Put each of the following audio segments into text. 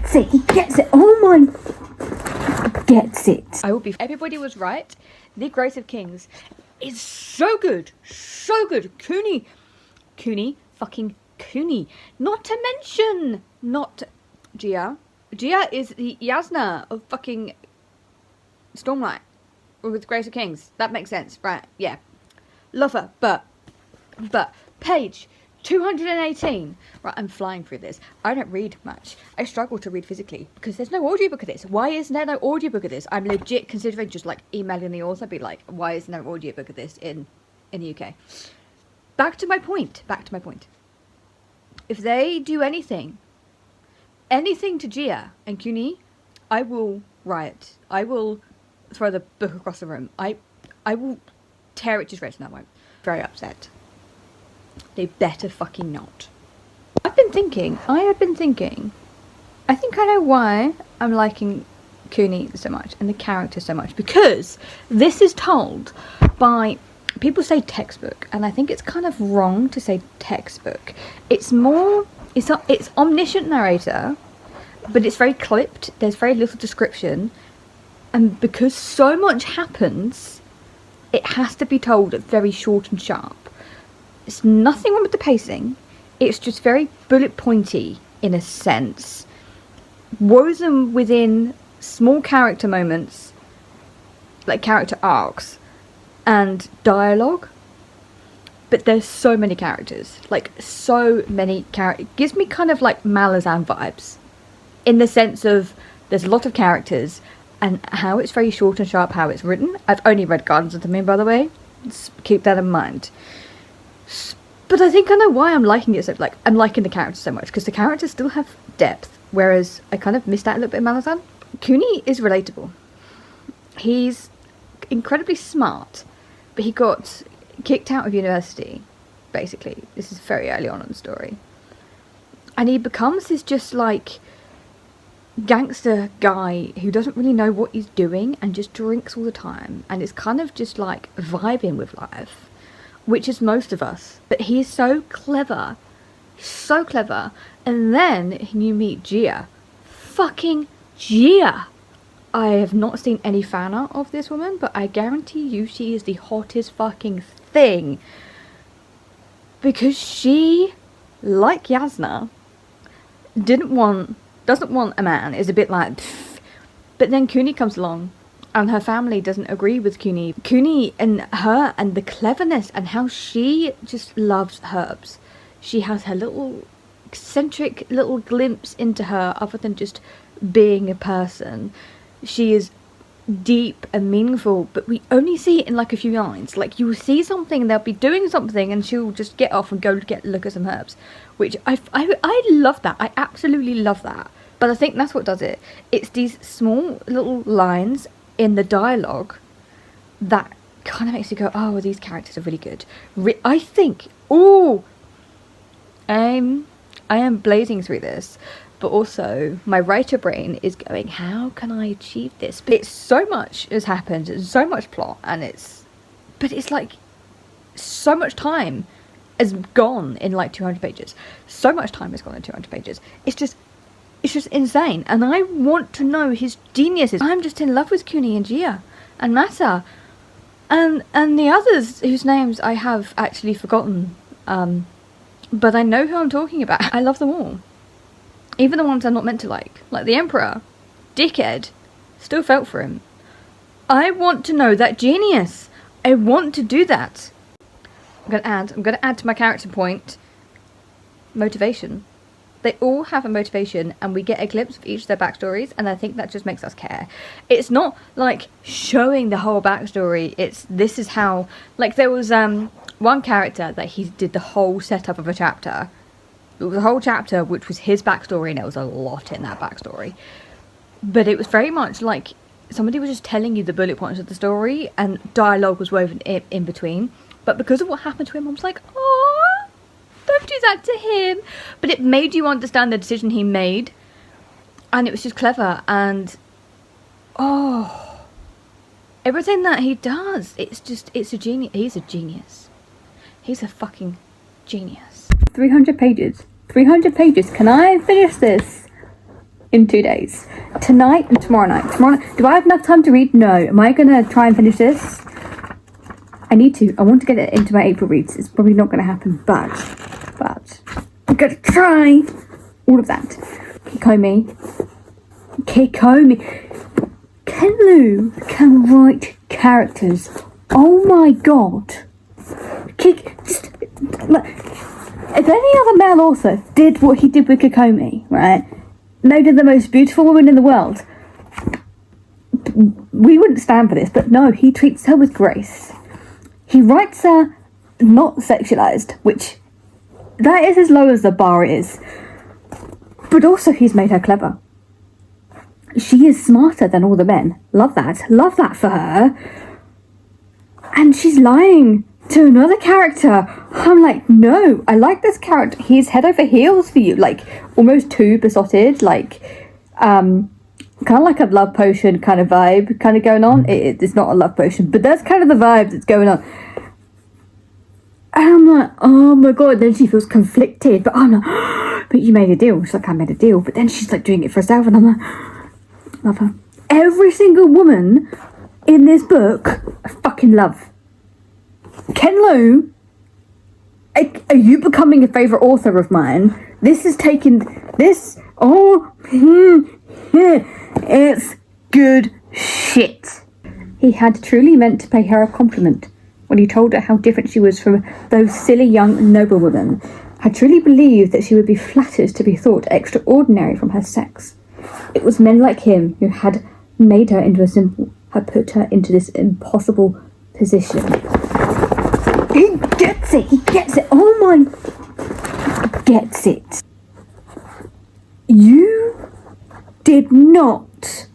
gets it. He gets it. Oh my... Gets it. I will be... Everybody was right. The Grace of Kings is so good. So good. Cooney. Fucking Cooney. Not to mention... Not... Gia. Gia is the Yasna of fucking... Stormlight. With Grace of Kings. That makes sense. Right. Yeah. Love her. But... Page 218. Right, I'm flying through this. I don't read much. I struggle to read physically because there's no audiobook of this. Why isn't there no audiobook of this? I'm legit considering just like emailing the author, be like, why isn't there an audiobook of this in the UK? Back to my point. If they do anything to Gia and Cooney, I will riot. I will throw the book across the room. I will tear it to shreds. No, I won't. Very upset. They better fucking not. I have been thinking, I think I know why I'm liking Cooney so much and the character so much. Because this is told by, people say textbook, and I think it's kind of wrong to say textbook. It's more, it's omniscient narrator, but it's very clipped, there's very little description, and because so much happens, it has to be told very short and sharp. It's nothing wrong with the pacing, it's just very bullet pointy in a sense, woven within small character moments, like character arcs, and dialogue. But there's so many characters, it gives me kind of like Malazan vibes, in the sense of there's a lot of characters, and how it's very short and sharp, how it's written. I've only read Gardens of the Moon, by the way, just keep that in mind. But I think I know why I'm liking it so, I'm liking the characters so much, because the characters still have depth, whereas I kind of missed out a little bit in Malazan. Cooney is relatable. He's incredibly smart, but he got kicked out of university, basically. This is very early on in the story. And he becomes this just like gangster guy who doesn't really know what he's doing and just drinks all the time, and it's kind of just like vibing with life, which is most of us. But he's so clever, and then you meet Gia. Fucking Gia! I have not seen any fan art of this woman, but I guarantee you she is the hottest fucking thing, because she, like Yasna, doesn't want a man, is a bit like pfft. But then Cooney comes along and her family doesn't agree with Cooney. Cooney and her and the cleverness and how she just loves herbs. She has her little eccentric little glimpse into her other than just being a person. She is deep and meaningful, but we only see it in like a few lines. Like, you will see something and they'll be doing something and she'll just get off and go look at some herbs, which I love that. I absolutely love that. But I think that's what does it. It's these small little lines in the dialogue that kind of makes you go, oh, well, these characters are really good. I think, I am blazing through this, but also my writer brain is going, how can I achieve this? But it's so much has happened, so much plot, but it's like so much time has gone in like 200 pages. So much time has gone in 200 pages. It's just insane, and I want to know his geniuses. I'm just in love with Cooney and Gia and Mata and the others whose names I have actually forgotten, but I know who I'm talking about. I love them all, even the ones I'm not meant to like the Emperor, dickhead, still felt for him. I want to know that genius. I want to do that. I'm gonna add to my character point, motivation. They all have a motivation, and we get a glimpse of each of their backstories, and I think that just makes us care. It's not like showing the whole backstory, this is how, like, there was one character that he did the whole setup of a chapter. It was a whole chapter which was his backstory, and there was a lot in that backstory. But it was very much like somebody was just telling you the bullet points of the story, and dialogue was woven in between. But because of what happened to him, I was like, oh, don't do that to him. But it made you understand the decision he made, and it was just clever. And everything that he does, it's a genius. He's a genius. He's a fucking genius. 300 pages. 300 pages. Can I finish this in 2 days. Tonight and tomorrow night. Do I have enough time to read? No. Am I going to try and finish this? I need to. I want to get it into my April reads. It's probably not going to happen, but I'm going to try all of that. Kikomi. Ken Liu can write characters. Oh my god. If any other male author did what he did with Kikomi, right, made her the most beautiful woman in the world, we wouldn't stand for this, but no, he treats her with grace. He writes her not sexualized, which that is as low as the bar is, but also he's made her clever. She is smarter than all the men. Love that for her. And she's lying to another character. I'm like, no, I like this character. He's head over heels for you, like almost too besotted, like kind of like a love potion kind of vibe kind of going on. It's not a love potion, but that's kind of the vibe that's going on. And I'm like, oh my god. Then she feels conflicted, but I'm like, but you made a deal. She's like, I made a deal, but then she's like doing it for herself, and I'm like, love her. Every single woman in this book I fucking love. Ken Liu, are you becoming a favourite author of mine? This is taking this. It's good shit. He had truly meant to pay her a compliment when he told her how different she was from those silly young noblewomen. Had truly believed that she would be flattered to be thought extraordinary from her sex. It was men like him who had made her into a simple, had put her into this impossible position. He gets it. Oh my, gets it. You did not.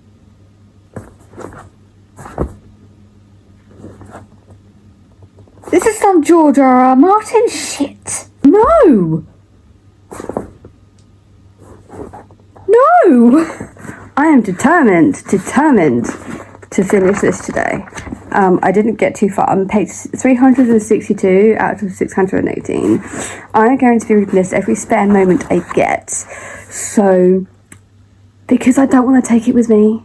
This is some George R.R. Martin shit. No. I am determined to finish this today. I didn't get too far. I'm page 362 out of 618. I'm going to be reading this every spare moment I get. So, because I don't want to take it with me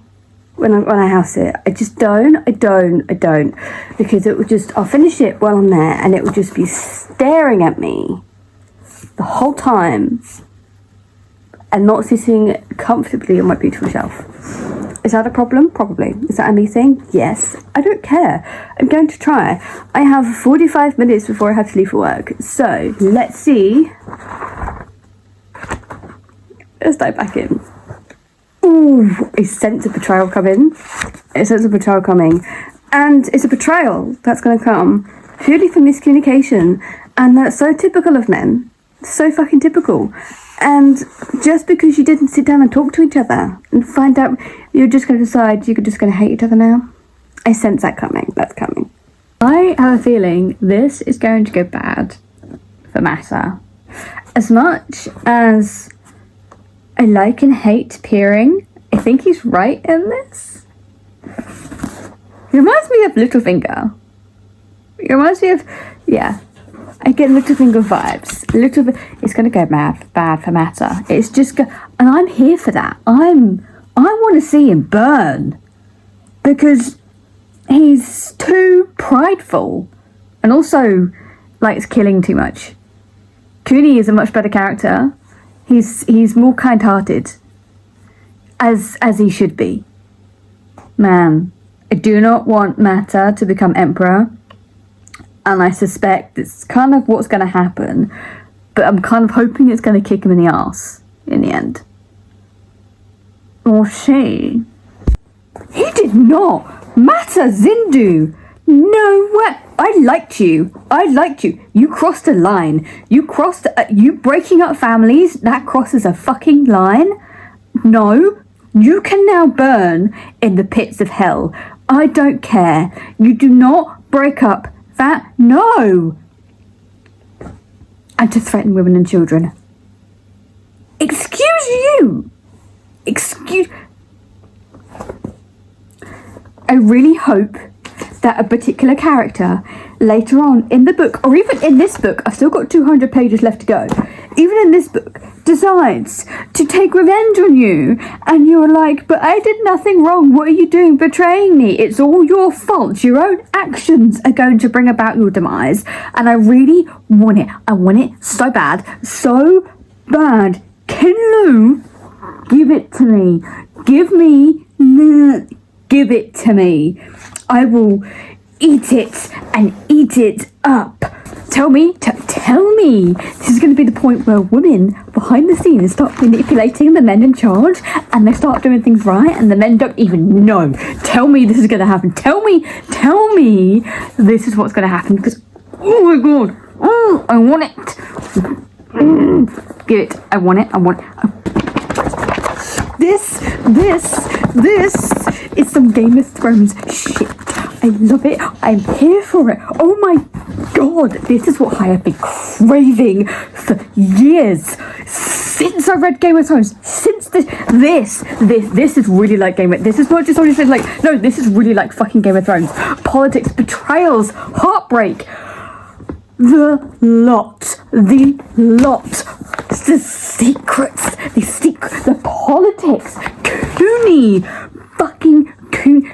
when I house it. I just don't. Because it would just, I'll finish it while I'm there, and it would just be staring at me the whole time and not sitting comfortably on my beautiful shelf. Is that a problem? Probably. Is that a me thing? Yes. I don't care. I'm going to try. I have 45 minutes before I have to leave for work. So, let's see. Let's dive back in. Ooh, a sense of betrayal coming. And it's a betrayal that's going to come purely from miscommunication. And that's so typical of men. So fucking typical. And just because you didn't sit down and talk to each other and find out, you're just going to decide you're just going to hate each other now. I sense that coming. That's coming. I have a feeling this is going to go bad for Mata. As much as I like and hate Peering, I think he's right in this. He reminds me of Littlefinger. It reminds me of, yeah. I get Littlefinger vibes. It's going to go bad for Mata. It's just, and I'm here for that. I want to see him burn because he's too prideful and also likes killing too much. Cooney is a much better character. He's more kind-hearted, as he should be. Man, I do not want Mata to become emperor. And I suspect it's kind of what's going to happen. But I'm kind of hoping it's going to kick him in the arse in the end. Or she. He did not. Mata Zindu. No way. I liked you. You crossed a line. You breaking up families. That crosses a fucking line. No. You can now burn in the pits of hell. I don't care. You do not break up that, no! And to threaten women and children. Excuse you! I really hope that a particular character later on in the book, or even in this book, I've still got 200 pages left to go. Even in this book, decides to take revenge on you, and you're like, but I did nothing wrong, what are you doing betraying me? It's all your fault. Your own actions are going to bring about your demise, and I really want it. I want it so bad. Can you give it to me? Give it to me. I will eat it and eat it up. Tell me. This is going to be the point where women behind the scenes start manipulating the men in charge, and they start doing things right, and the men don't even know. Tell me this is going to happen. Tell me this is what's going to happen, because, oh my god, I want it. Give it. I want it. This is some Game of Thrones shit. I love it. I'm here for it. Oh my god, this is what I have been craving for years. Since I read Game of Thrones. Since this is really like Game of... This is not just honestly like... No, this is really like fucking Game of Thrones. Politics, betrayals, heartbreak. The lot, the secrets, the politics,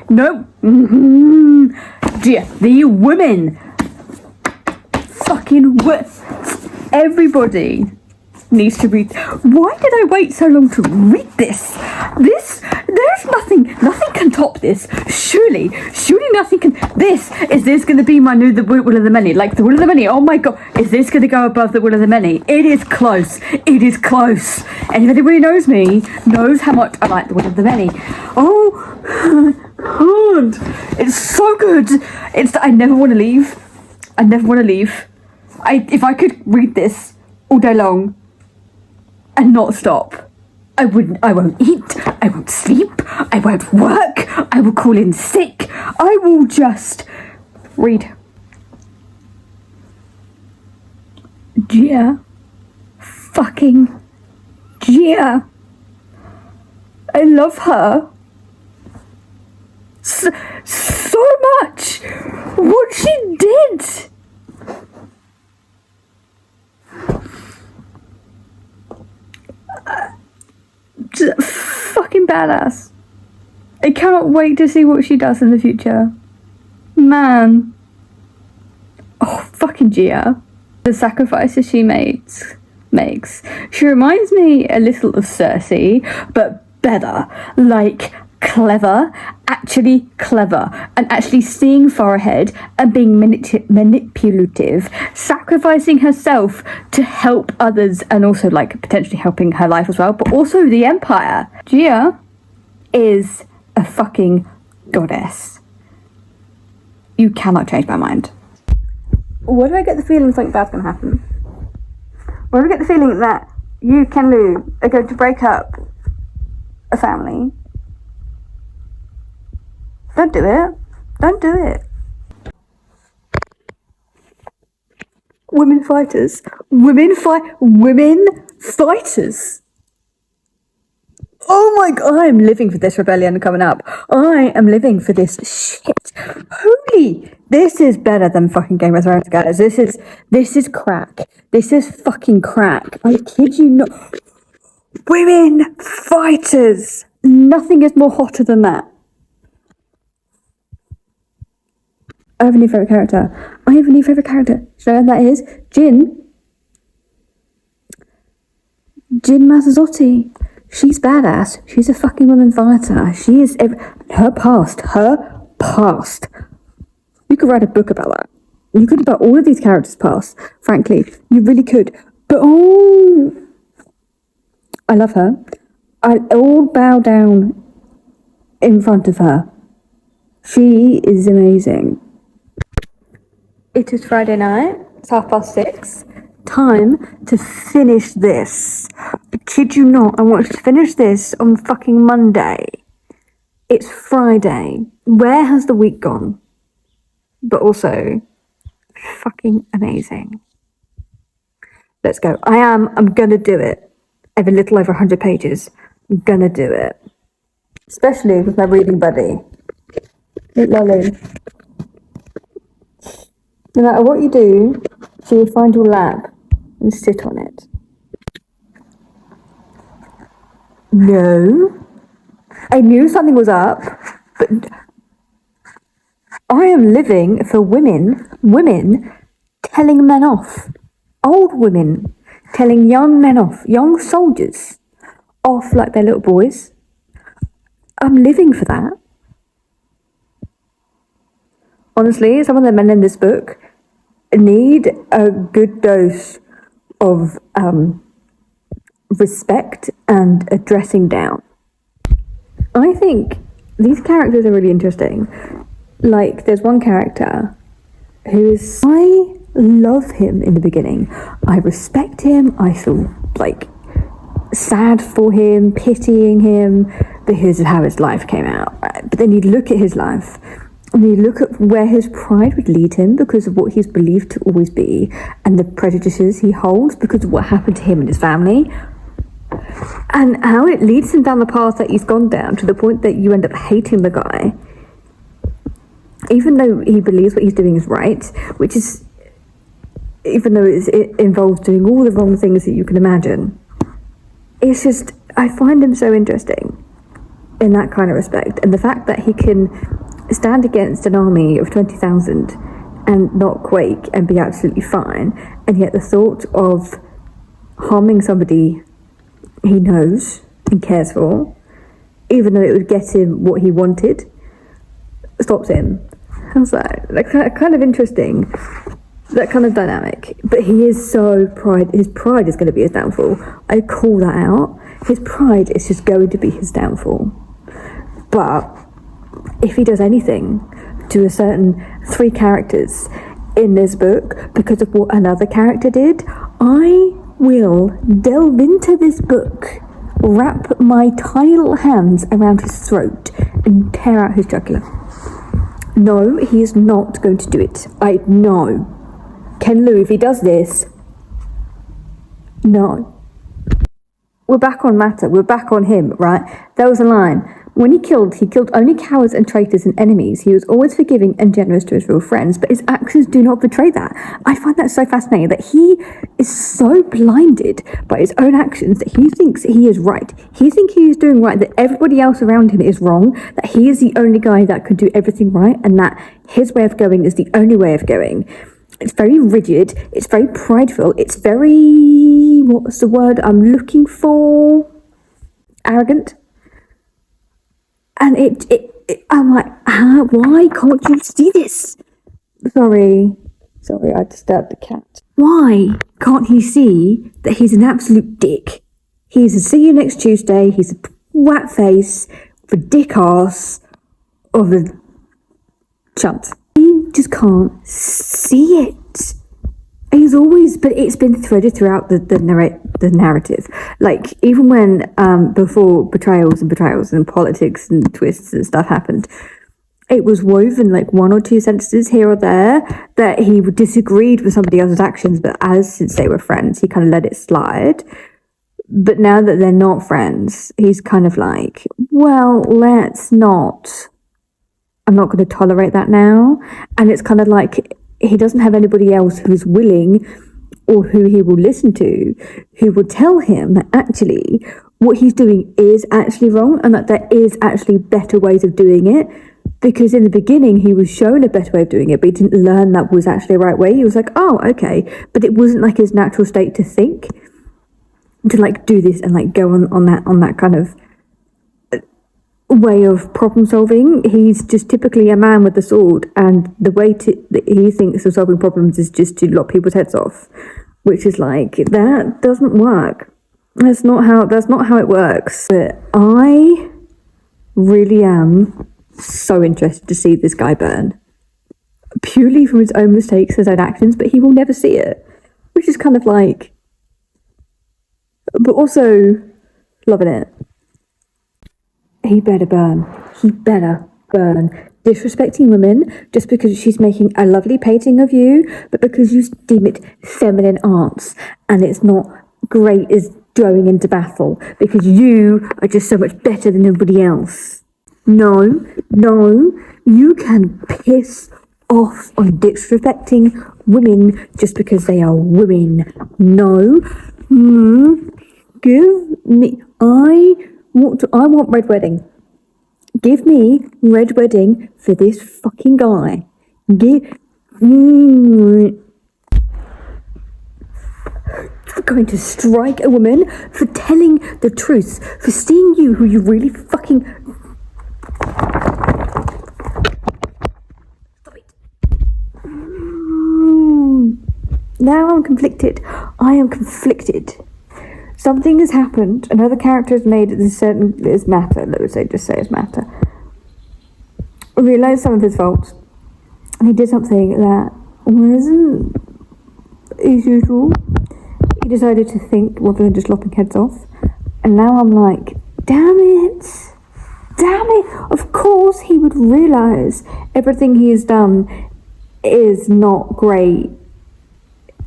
the women, everybody needs to read. Why did I wait so long to read this? There's nothing can top this. Surely nothing can. Is this going to be my new The Will of the Many? Like The Will of the Many, oh my god, is this going to go above The Will of the Many? It is close. Anybody who knows me knows how much I like The Will of the Many. Oh god, it's so good. I never want to leave. If I could read this all day long and not stop, I won't eat, I won't sleep, I won't work, I will call in sick, I will just read. Gia. Fucking Gia. I love her so much. What she did. Fucking badass. I cannot wait to see what she does in the future. Man. Oh, fucking Gia. The sacrifices she makes. She reminds me a little of Cersei, but better. Like, clever, and actually seeing far ahead and being manipulative, sacrificing herself to help others, and also like potentially helping her life as well, but also the Empire. Gia is a fucking goddess. You cannot change my mind. Why do I get the feeling something bad's gonna happen? Why do I get the feeling that you, Ken Lu, are going to break up a family? Don't do it. Women fighters. Oh my god, I am living for this rebellion coming up. I am living for this shit. Holy, this is better than fucking Game of Thrones, guys. This is crack. This is fucking crack. I kid you not. Women fighters. Nothing is more hotter than that. I have a new favourite character. Do you know who that is? Jin Mazzotti. She's badass. She's a fucking woman fighter. She is... Her past. You could write a book about that. You could about all of these characters' past. Frankly, you really could. But I love her. I all bow down in front of her. She is amazing. It is Friday night. It's 6:30. Time to finish this. I kid you not, I want to finish this on fucking Monday. It's Friday. Where has the week gone? But also, fucking amazing. Let's go. I'm gonna do it. I have a little over 100 pages. I'm gonna do it. Especially with my reading buddy. Look, Lolly. No matter what you do, she will find your lap and sit on it. No. I knew something was up, but I am living for women telling men off. Old women telling young men off, young soldiers off like they're little boys. I'm living for that. Honestly, some of the men in this book need a good dose of respect and a dressing down. I think these characters are really interesting. Like, there's one character who is... I love him in the beginning. I respect him. I feel, like, sad for him, pitying him, because of how his life came out. Right? But then you look at his life, and you look at where his pride would lead him because of what he's believed to always be, and the prejudices he holds because of what happened to him and his family, and how it leads him down the path that he's gone down, to the point that you end up hating the guy, even though he believes what he's doing is right, which is, even though it involves doing all the wrong things that you can imagine. It's just, I find him so interesting in that kind of respect, and the fact that he can stand against an army of 20,000 and not quake and be absolutely fine, and yet the thought of harming somebody he knows and cares for, even though it would get him what he wanted, stops him. How's that? Like, kind of interesting, that kind of dynamic. But he is so his pride is going to be his downfall. I call that out. His pride is just going to be his downfall. But if he does anything to a certain 3 characters in this book because of what another character did, I will delve into this book, wrap my tiny little hands around his throat, and tear out his jugular. No, he is not going to do it. I know. Ken Liu, if he does this, no. We're back on matter. We're back on him, right? There was a line. When he killed only cowards and traitors and enemies. He was always forgiving and generous to his real friends, but his actions do not betray that. I find that so fascinating, that he is so blinded by his own actions that he thinks he is right. He thinks he is doing right, that everybody else around him is wrong, that he is the only guy that could do everything right, and that his way of going is the only way of going. It's very rigid, it's very prideful, it's very... what's the word I'm looking for? Arrogant? And I'm like, why can't you see this? Sorry, I disturbed the cat. Why can't he see that he's an absolute dick? He's a see you next Tuesday, he's a wet face, of a dick ass, of a chunt. He just can't see it. He's always, but it's been threaded throughout the narrative. Like, even when, before betrayals and politics and twists and stuff happened, it was woven like 1 or 2 sentences here or there that he disagreed with somebody else's actions, but since they were friends, he kind of let it slide. But now that they're not friends, he's kind of like, well, I'm not going to tolerate that now. And it's kind of like, he doesn't have anybody else who's willing, or who he will listen to, who will tell him that actually what he's doing is actually wrong, and that there is actually better ways of doing it. Because in the beginning he was shown a better way of doing it, but he didn't learn that was actually the right way. He was like, oh, okay, but it wasn't like his natural state to think, to like do this and like go on that kind of way of problem solving. He's just typically a man with a sword, and the way that he thinks of solving problems is just to lop people's heads off, which is like, that doesn't work. That's not how it works. But I really am so interested to see this guy burn, purely from his own mistakes, his own actions, but he will never see it, which is kind of like, but also loving it. He better burn. Disrespecting women just because she's making a lovely painting of you, but because you deem it feminine arts, and it's not great as going into battle because you are just so much better than everybody else. No, you can piss off on disrespecting women just because they are women. No, give me... I I want Red Wedding. Give me Red Wedding for this fucking guy. You're going to strike a woman for telling the truth, for seeing you who you really fucking... Stop it. Now I'm conflicted. I am conflicted. Something has happened. Another character has made this matter. Let's say, just say it's matter. Realised some of his faults, and he did something that wasn't as usual. He decided to think rather than just lopping heads off, and now I'm like, damn it! Of course he would realise everything he has done is not great,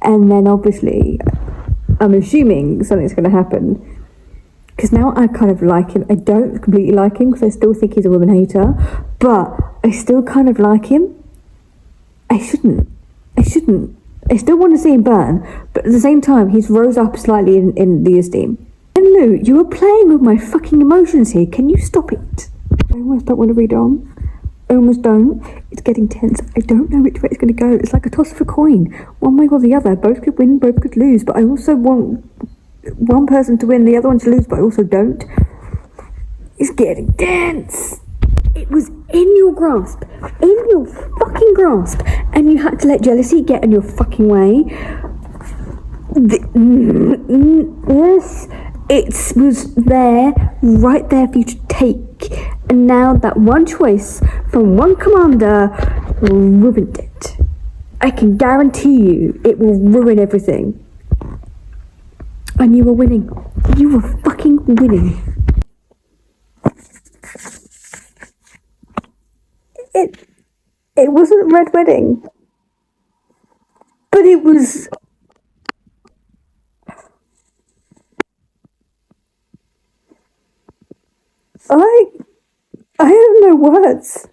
and then obviously I'm assuming something's going to happen, because now I kind of like him. I don't completely like him because I still think he's a woman hater, but I still kind of like him. I shouldn't. I still want to see him burn, but at the same time he's rose up slightly in the esteem. And Lou, you are playing with my fucking emotions here. Can you stop it? I almost don't want to read on. I almost don't. It's getting tense. I don't know which way it's going to go. It's like a toss of a coin. One way or the other. Both could win, both could lose. But I also want one person to win, the other one to lose, but I also don't. It's getting tense. It was in your grasp. In your fucking grasp. And you had to let jealousy get in your fucking way. Yes. It was there, right there for you to take. And now that one choice from one commander ruined it. I can guarantee you it will ruin everything. And you were winning. You were fucking winning. It wasn't Red Wedding. But it was... I have no words.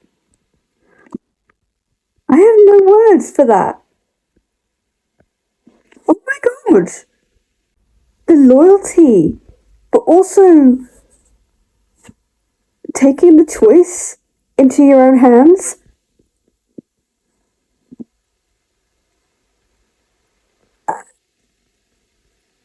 I have no words for that. Oh my god. The loyalty, but also taking the choice into your own hands.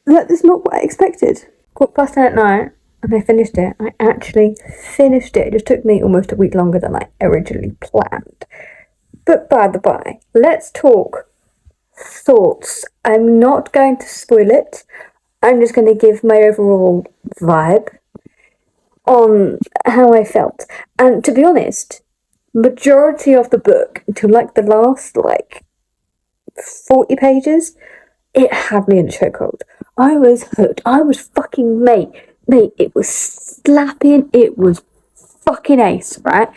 That is not what I expected. 10:15 at night. And I finished it. I actually finished it. It just took me almost a week longer than I originally planned. But by the by, let's talk thoughts. I'm not going to spoil it. I'm just going to give my overall vibe on how I felt. And to be honest, majority of the book, until like the last 40 pages, it had me in a chokehold. I was hooked. I was fucking mate, it was slapping. It was fucking ace, right?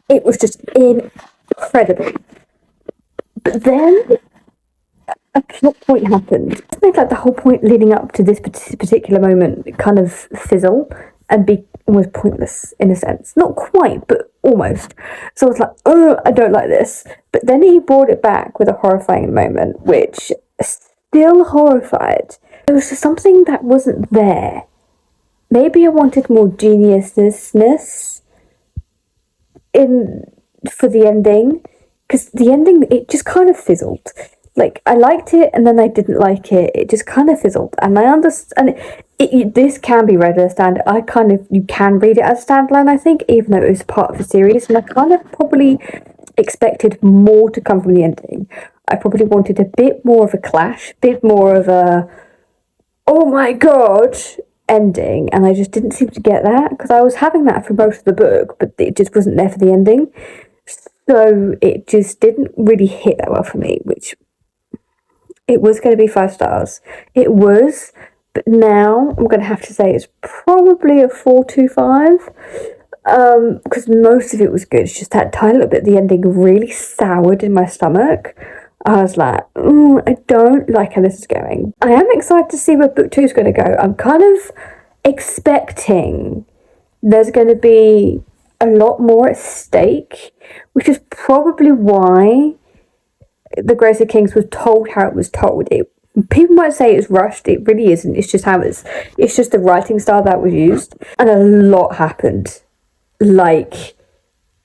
It was just incredible. But then a plot point happened. It made like the whole point leading up to this particular moment kind of fizzle and be almost pointless in a sense. Not quite, but almost. So I was like, oh, I don't like this. But then he brought it back with a horrifying moment, which still horrified. There was just something that wasn't there. Maybe I wanted more geniusness for the ending, because the ending, it just kind of fizzled. Like, I liked it, and then I didn't like it. It just kind of fizzled, and I understand. This can be read as a standalone. You can read it as a standalone, I think, even though it was part of a series. And I kind of probably expected more to come from the ending. I probably wanted a bit more of a clash, bit more of a, oh my god, ending, and I just didn't seem to get that, because I was having that for most of the book, but it just wasn't there for the ending, so it just didn't really hit that well for me, which it was going to be 5 stars. It was, but now I'm going to have to say it's probably a 4.25, because most of it was good. It's just that tiny little bit, the ending really soured in my stomach. I was like, I don't like how this is going. I am excited to see where book 2 is going to go. I'm kind of expecting there's going to be a lot more at stake, which is probably why The Grace of Kings was told how it was told. People might say it's rushed. It really isn't. It's just it's just the writing style that was used, and a lot happened. Like,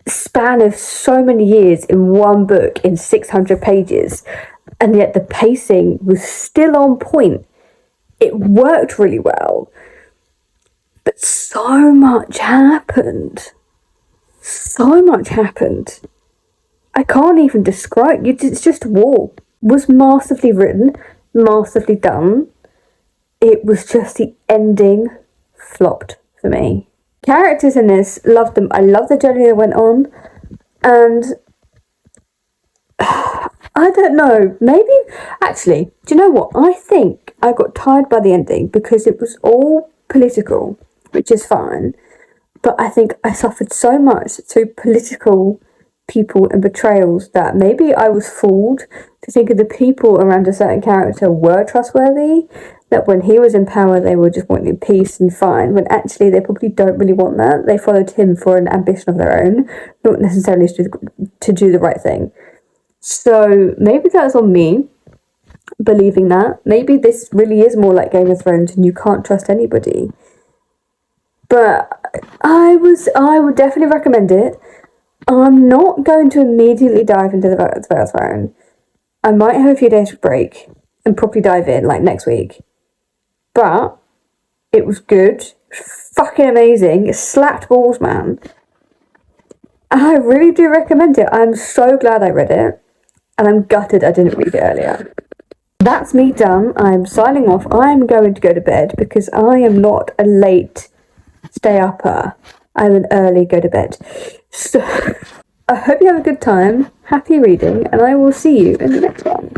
span of so many years in one book in 600 pages, and yet the pacing was still on point. It worked really well, but so much happened. So much happened. I can't even describe. It's just war. Was masterfully written, masterfully done. It was just the ending flopped for me. Characters in this, loved them. I love the journey they went on, and I don't know, maybe, actually, do you know what? I think I got tired by the ending because it was all political, which is fine, but I think I suffered so much through political people and betrayals that maybe I was fooled to think of the people around a certain character were trustworthy, that when he was in power they were just wanting peace and fine, when actually they probably don't really want that. They followed him for an ambition of their own, not necessarily to do the right thing. So maybe that's on me believing that. Maybe this really is more like Game of Thrones and you can't trust anybody. But I would definitely recommend it. I'm not going to immediately dive into the Throne. I might have a few days of break and probably dive in like next week. But it was good. It was fucking amazing. It slapped balls, man. I really do recommend it. I'm so glad I read it. And I'm gutted I didn't read it earlier. That's me done. I'm signing off. I'm going to go to bed because I am not a late stay upper. I'm an early go to bed. So I hope you have a good time. Happy reading, and I will see you in the next one.